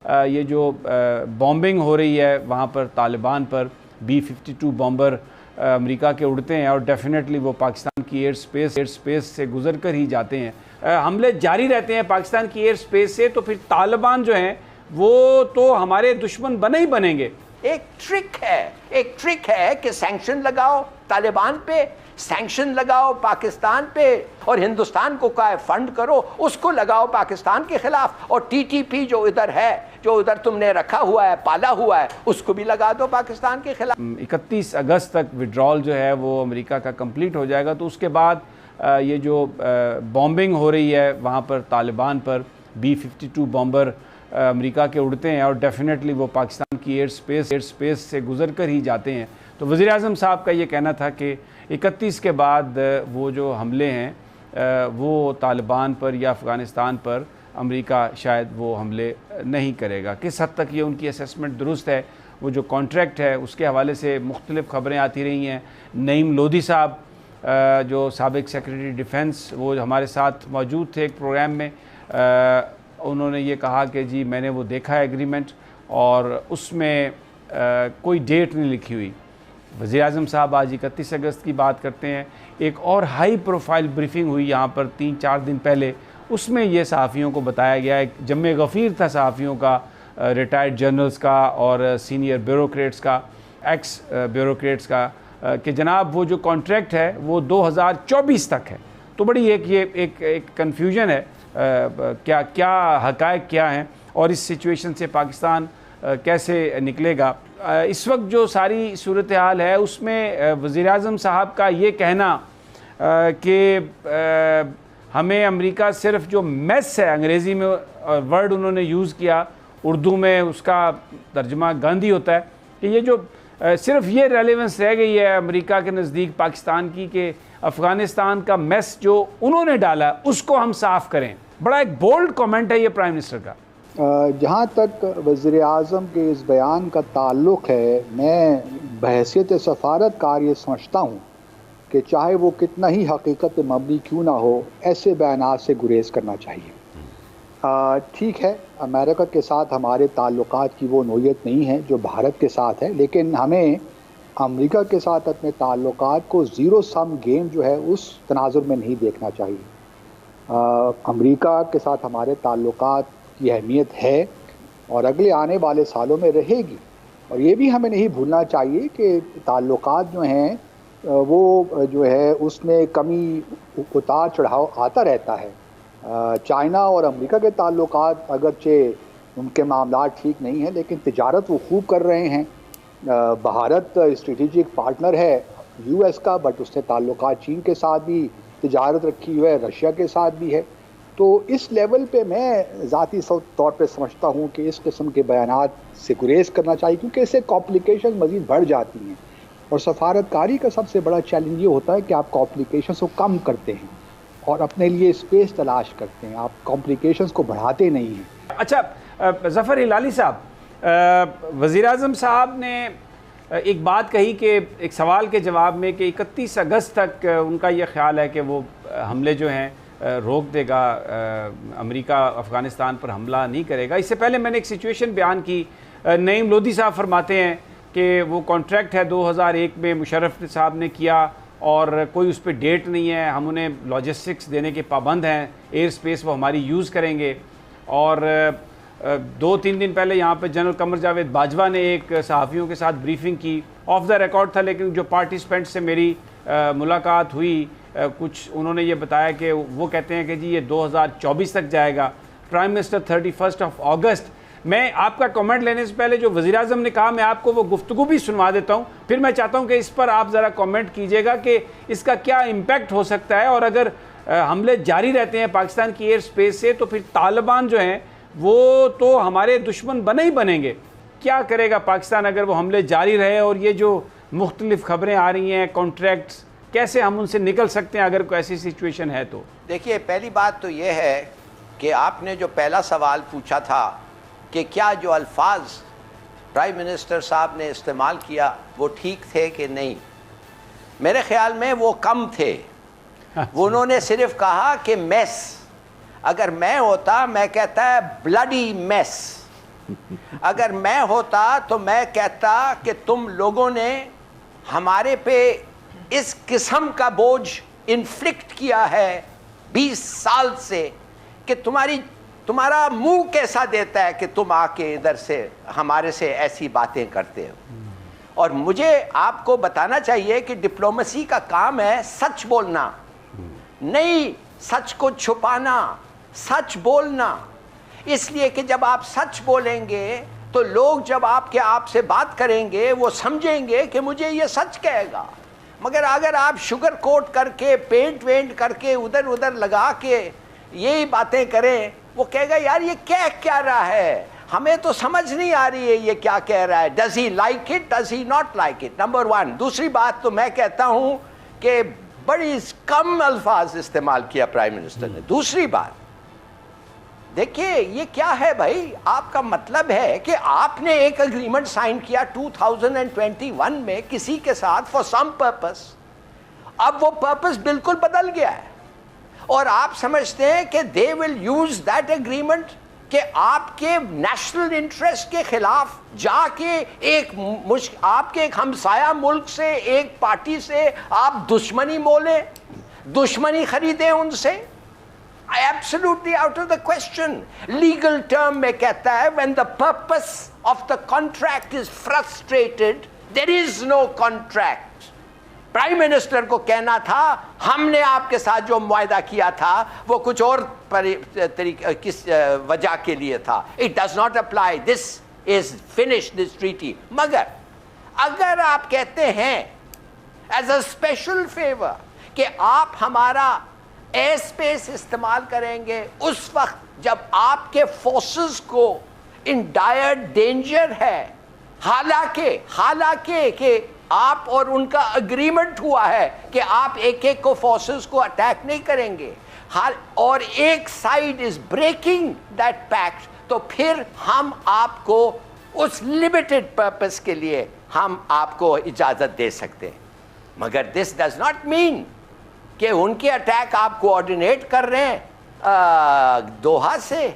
یہ جو بامبنگ ہو رہی ہے وہاں پر طالبان پر B-52 بامبر امریکہ کے اڑتے ہیں اور ڈیفینیٹلی وہ پاکستان کی ایئر سپیس سے گزر کر ہی جاتے ہیں. حملے جاری رہتے ہیں پاکستان کی ایئر سپیس سے, تو پھر طالبان جو ہیں وہ تو ہمارے دشمن بنے ہی بنیں گے. ایک ٹرک ہے کہ سینکشن لگاؤ طالبان پہ, سینکشن لگاؤ پاکستان پہ, اور ہندوستان کو فنڈ کرو, اس کو لگاؤ پاکستان کے خلاف, اور TTP جو ادھر ہے, جو ادھر تم نے رکھا ہوا ہے, پالا ہوا ہے, اس کو بھی لگا دو پاکستان کے خلاف. 31 اگست تک وڈرال جو ہے وہ امریکہ کا کمپلیٹ ہو جائے گا, تو اس کے بعد یہ جو بامبنگ ہو رہی ہے وہاں پر طالبان پر B-52 بامبر امریکہ کے اڑتے ہیں اور ڈیفینیٹلی وہ پاکستان کی ایئر سپیس سے گزر کر ہی جاتے ہیں. تو وزیر اعظم صاحب کا یہ کہنا تھا کہ 31 کے بعد وہ جو حملے ہیں وہ طالبان پر یا افغانستان پر امریکہ شاید وہ حملے نہیں کرے گا. کس حد تک یہ ان کی اسیسمنٹ درست ہے؟ وہ جو کانٹریکٹ ہے اس کے حوالے سے مختلف خبریں آتی رہی ہیں. نعیم لودھی صاحب جو سابق سیکریٹری ڈیفنس, وہ ہمارے ساتھ موجود تھے ایک پروگرام میں, انہوں نے یہ کہا کہ جی میں نے وہ دیکھا ہے ایگریمنٹ اور اس میں کوئی ڈیٹ نہیں لکھی ہوئی. وزیر اعظم صاحب آج 31 اگست کی بات کرتے ہیں. ایک اور ہائی پروفائل بریفنگ ہوئی یہاں پر 3-4 دن پہلے, اس میں یہ صحافیوں کو بتایا گیا, ایک جمع غفیر تھا صحافیوں کا, ریٹائرڈ جنرلز کا اور سینئر بیوروکریٹس کا, ایکس بیوروکریٹس کا, کہ جناب وہ جو کانٹریکٹ ہے وہ 2024 تک ہے. تو بڑی ایک کنفیوژن ہے, کیا حقائق کیا ہیں اور اس سچویشن سے پاکستان کیسے نکلے گا. اس وقت جو ساری صورتحال ہے اس میں وزیر اعظم صاحب کا یہ کہنا کہ ہمیں امریکہ صرف جو میس ہے, انگریزی میں ورڈ انہوں نے یوز کیا, اردو میں اس کا ترجمہ گاندھی ہوتا ہے, کہ یہ جو صرف یہ ریلیونس رہ گئی ہے امریکہ کے نزدیک پاکستان کی کہ افغانستان کا میس جو انہوں نے ڈالا اس کو ہم صاف کریں. بڑا ایک بولڈ کامنٹ ہے یہ پرائم منسٹر کا. جہاں تک وزیر اعظم کے اس بیان کا تعلق ہے, میں بحیثیت سفارت کار یہ سمجھتا ہوں کہ چاہے وہ کتنا ہی حقیقت مبنی کیوں نہ ہو, ایسے بیانات سے گریز کرنا چاہیے. ٹھیک ہے, امریکہ کے ساتھ ہمارے تعلقات کی وہ نوعیت نہیں ہے جو بھارت کے ساتھ ہے, لیکن ہمیں امریکہ کے ساتھ اپنے تعلقات کو زیرو سم گیم جو ہے اس تناظر میں نہیں دیکھنا چاہیے. امریکہ کے ساتھ ہمارے تعلقات کی اہمیت ہے اور اگلے آنے والے سالوں میں رہے گی, اور یہ بھی ہمیں نہیں بھولنا چاہیے کہ تعلقات جو ہیں وہ جو ہے اس میں کمی اتار چڑھاؤ آتا رہتا ہے. چائنا اور امریکہ کے تعلقات اگرچہ ان کے معاملات ٹھیک نہیں ہیں, لیکن تجارت وہ خوب کر رہے ہیں. بھارت اسٹریٹجک پارٹنر ہے US کا, بٹ اس نے تعلقات چین کے ساتھ بھی تجارت رکھی ہوئی ہے, رشیا کے ساتھ بھی ہے. تو اس لیول پہ میں ذاتی طور پہ سمجھتا ہوں کہ اس قسم کے بیانات سے گریز کرنا چاہیے, کیونکہ اس سے کمپلیکیشن مزید بڑھ جاتی ہیں, اور سفارت کاری کا سب سے بڑا چیلنج یہ ہوتا ہے کہ آپ کمپلیکیشنز کو کم کرتے ہیں اور اپنے لیے اسپیس تلاش کرتے ہیں, آپ کمپلیکیشنز کو بڑھاتے نہیں ہیں. اچھا ظفر ہلالی صاحب, وزیر اعظم صاحب نے ایک بات کہی کہ ایک سوال کے جواب میں کہ 31 اگست تک ان کا یہ خیال ہے کہ وہ حملے جو ہیں روک دے گا, امریکہ افغانستان پر حملہ نہیں کرے گا. اس سے پہلے میں نے ایک سچویشن بیان کی, نعیم لودھی صاحب فرماتے ہیں کہ وہ کانٹریکٹ ہے 2001 میں مشرف صاحب نے کیا اور کوئی اس پہ ڈیٹ نہیں ہے, ہم انہیں لاجسٹکس دینے کے پابند ہیں, ایئر سپیس وہ ہماری یوز کریں گے. اور 2-3 دن پہلے یہاں پہ جنرل قمر جاوید باجوہ نے ایک صحافیوں کے ساتھ بریفنگ کی, آف دا ریکارڈ تھا, لیکن جو پارٹیسپینٹ سے میری ملاقات ہوئی کچھ انہوں نے یہ بتایا کہ وہ کہتے ہیں کہ جی یہ 2024 تک جائے گا. پرائم منسٹر 31 اگست. میں آپ کا کامنٹ لینے سے پہلے جو وزیر اعظم نے کہا میں آپ کو وہ گفتگو بھی سنوا دیتا ہوں, پھر میں چاہتا ہوں کہ اس پر آپ ذرا کامنٹ کیجئے گا کہ اس کا کیا امپیکٹ ہو سکتا ہے, اور اگر حملے جاری رہتے ہیں پاکستان کی ایئر سپیس سے تو پھر طالبان جو ہیں وہ تو ہمارے دشمن بنے ہی بنیں گے. کیا کرے گا پاکستان اگر وہ حملے جاری رہے, اور یہ جو مختلف خبریں آ رہی ہیں کانٹریکٹس, کیسے ہم ان سے نکل سکتے ہیں اگر کوئی ایسی سچویشن ہے تو؟ دیکھیے, پہلی بات تو یہ ہے کہ آپ نے جو پہلا سوال پوچھا تھا کہ کیا جو الفاظ پرائم منسٹر صاحب نے استعمال کیا وہ ٹھیک تھے کہ نہیں, میرے خیال میں وہ کم تھے. انہوں نے صرف کہا کہ میس, اگر میں ہوتا میں کہتا ہے بلڈی میس, اگر میں ہوتا تو میں کہتا کہ تم لوگوں نے ہمارے پہ اس قسم کا بوجھ انفلکٹ کیا ہے 20 سال سے کہ تمہارا منہ کیسا دیتا ہے کہ تم آ کے ادھر سے ہمارے سے ایسی باتیں کرتے ہو. اور مجھے آپ کو بتانا چاہیے کہ ڈپلومیسی کا کام ہے سچ بولنا, نہیں سچ کو چھپانا, سچ بولنا. اس لیے کہ جب آپ سچ بولیں گے تو لوگ جب آپ سے بات کریں گے وہ سمجھیں گے کہ مجھے یہ سچ کہے گا. مگر اگر آپ شوگر کوٹ کر کے پینٹ وینٹ کر کے ادھر ادھر لگا کے یہی باتیں کریں, وہ کہے گا یار یہ کیا رہا ہے, ہمیں تو سمجھ نہیں آ رہی ہے یہ کیا کہہ رہا ہے. Does he like it, does he not like it, number 1. دوسری بات تو میں کہتا ہوں کہ بڑی کم الفاظ استعمال کیا پرائم منسٹر نے. دوسری بات دیکھیے یہ کیا ہے بھائی, آپ کا مطلب ہے کہ آپ نے ایک اگریمنٹ سائن کیا 2021 میں کسی کے ساتھ فار سم پرپس, اب وہ پرپس بالکل بدل گیا ہے اور آپ سمجھتے ہیں کہ دے ول یوز دیٹ اگریمنٹ کہ آپ کے نیشنل انٹرسٹ کے خلاف جا کے آپ کے ایک ہمسایہ ملک سے ایک پارٹی سے آپ دشمنی مولیں, دشمنی خریدیں ان سے. Absolutely out of the question. Legal term میں کہتا ہے when the purpose of the contract is frustrated, there is no contract. Prime minister کو کہنا تھا ہم نے آپ کے ساتھ جو معاہدہ کیا تھا وہ کچھ اور کس وجہ کے لیے تھا. It does not apply. This is finished, this treaty. مگر اگر آپ کہتے ہیں as a special favor کہ آپ ہمارا ایئر اسپیس استعمال کریں گے اس وقت جب آپ کے فورسز کو ان ڈائر ڈینجر ہے, حالانکہ کہ آپ اور ان کا اگریمنٹ ہوا ہے کہ آپ ایک کو فورسز کو اٹیک نہیں کریں گے, اور ایک side is breaking that packet, تو پھر ہم آپ کو اس لمیٹڈ پرپس کے لیے ہم آپ کو اجازت دے سکتے ہیں. مگر دس ڈز ناٹ مین کہ ان کے اٹیک آپ کوآرڈینیٹ کر رہے ہیں دوحہ سے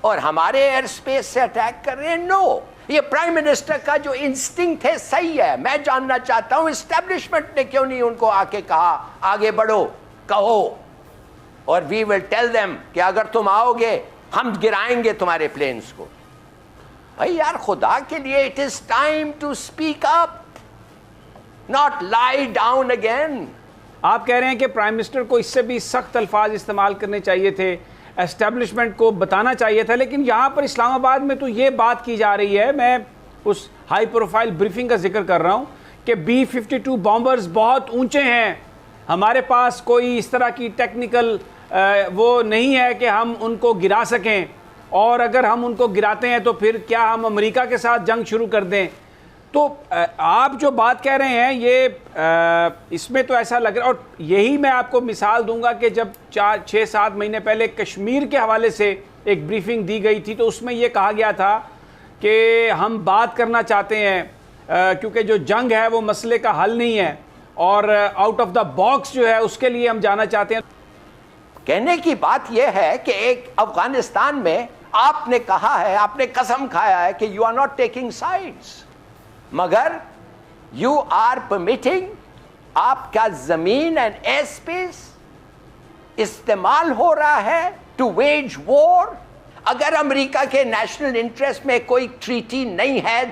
اور ہمارے ایئر اسپیس سے اٹیک کر رہے ہیں. نو, یہ پرائم منسٹر کا جو انسٹنکٹ ہے صحیح ہے. میں جاننا چاہتا ہوں اسٹیبلشمنٹ نے کیوں نہیں ان کو آ کے کہا آگے بڑھو, کہو, اور وی ول ٹیل دیم کہ اگر تم آؤ گے ہم گرائیں گے تمہارے پلینز کو. بھائی یار خدا کے لیے, it is time to speak up, not lie down again. آپ کہہ رہے ہیں کہ پرائم منسٹر کو اس سے بھی سخت الفاظ استعمال کرنے چاہیے تھے, اسٹیبلشمنٹ کو بتانا چاہیے تھا, لیکن یہاں پر اسلام آباد میں تو یہ بات کی جا رہی ہے, میں اس ہائی پروفائل بریفنگ کا ذکر کر رہا ہوں کہ B-52 بامبرز بہت اونچے ہیں, ہمارے پاس کوئی اس طرح کی ٹیکنیکل وہ نہیں ہے کہ ہم ان کو گرا سکیں, اور اگر ہم ان کو گراتے ہیں تو پھر کیا ہم امریکہ کے ساتھ جنگ شروع کر دیں. تو آپ جو بات کہہ رہے ہیں یہ اس میں تو ایسا لگ رہا ہے, اور یہی میں آپ کو مثال دوں گا کہ جب 6-7 مہینے پہلے کشمیر کے حوالے سے ایک بریفنگ دی گئی تھی تو اس میں یہ کہا گیا تھا کہ ہم بات کرنا چاہتے ہیں کیونکہ جو جنگ ہے وہ مسئلے کا حل نہیں ہے, اور آؤٹ آف دا باکس جو ہے اس کے لیے ہم جانا چاہتے ہیں. کہنے کی بات یہ ہے کہ ایک افغانستان میں آپ نے کہا ہے, آپ نے قسم کھایا ہے کہ you are not taking sides, مگر یو آر پرمیٹنگ آپ کا زمین اینڈ ایئر اسپیس استعمال ہو رہا ہے ٹو ویج وار. اگر امریکہ کے نیشنل انٹرسٹ میں کوئی ٹریٹی نہیں ہے,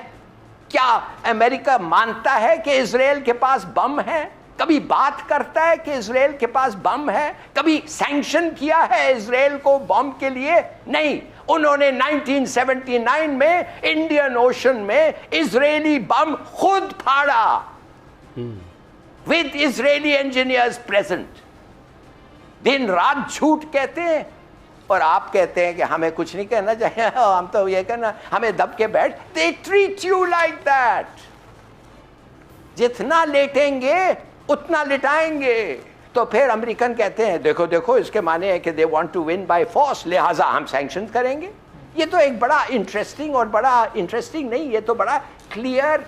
کیا امریکہ مانتا ہے کہ اسرائیل کے پاس بم ہے؟ کبھی بات کرتا ہے کہ اسرائیل کے پاس بم ہے؟ کبھی سینکشن کیا ہے اسرائیل کو بم کے لیے؟ نہیں. انہوں نے 1979 میں انڈین اوشن میں اسرائیلی بم خود پھاڑا with اسرائیلی انجینئرز present. دن رات جھوٹ کہتے ہیں اور آپ کہتے ہیں کہ ہمیں کچھ نہیں کہنا چاہیے, ہم تو یہ کہنا, ہمیں دب کے بیٹھ. They treat you like that. جتنا لیٹیں گے اتنا لٹائیں گے. تو پھر امریکن کہتے ہیں دیکھو دیکھو اس کے معنی ہے کہ they want to win by force, لہٰذا ہم سینکشن کریں گے. یہ تو ایک بڑا انٹرسٹنگ, اور بڑا انٹرسٹنگ نہیں, یہ تو بڑا کلیئر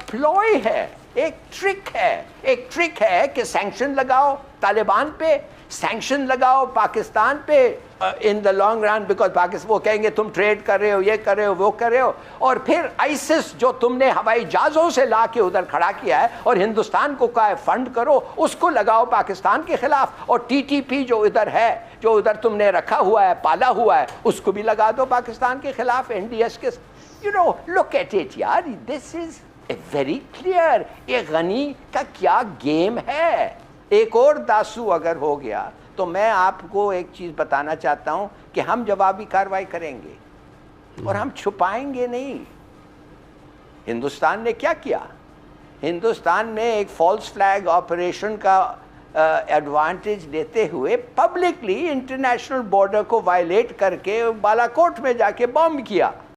پلوئے ہے, ایک ٹرک ہے. ایک ٹرک ہے کہ سینکشن لگاؤ طالبان پہ, سینکشن لگاؤ پاکستان پہ, in the long run because Pakistan وہ کہیں گے تم ٹریڈ کر رہے ہو، یہ کر رہے ہو، وہ کر رہے ہو، اور پھر آئسس جو تم نے ہوائی جہازوں سے لا کے ادھر کھڑا کیا ہے اور ہندوستان کو کہا ہے فنڈ کرو، اس کو لگاؤ پاکستان کے خلاف، اور ٹی ٹی پی جو ادھر ہے، جو ادھر تم نے رکھا ہوا ہے، پالا ہوا ہے، اس کو بھی لگا دو پاکستان کے خلاف، این ڈی ایس کے. You know look at it یار، this is a very clear. یہ غنی کا کیا گیم ہے. ایک اور داسو اگر ہو گیا تو میں آپ کو ایک چیز بتانا چاہتا ہوں کہ ہم جوابی کارروائی کریں گے اور ہم چھپائیں گے نہیں. ہندوستان نے کیا کیا؟ ہندوستان نے ایک فالس فلیگ آپریشن کا ایڈوانٹیج لیتے ہوئے پبلکلی انٹرنیشنل بارڈر کو وائلیٹ کر کے بالا کوٹ میں جا کے بم کیا.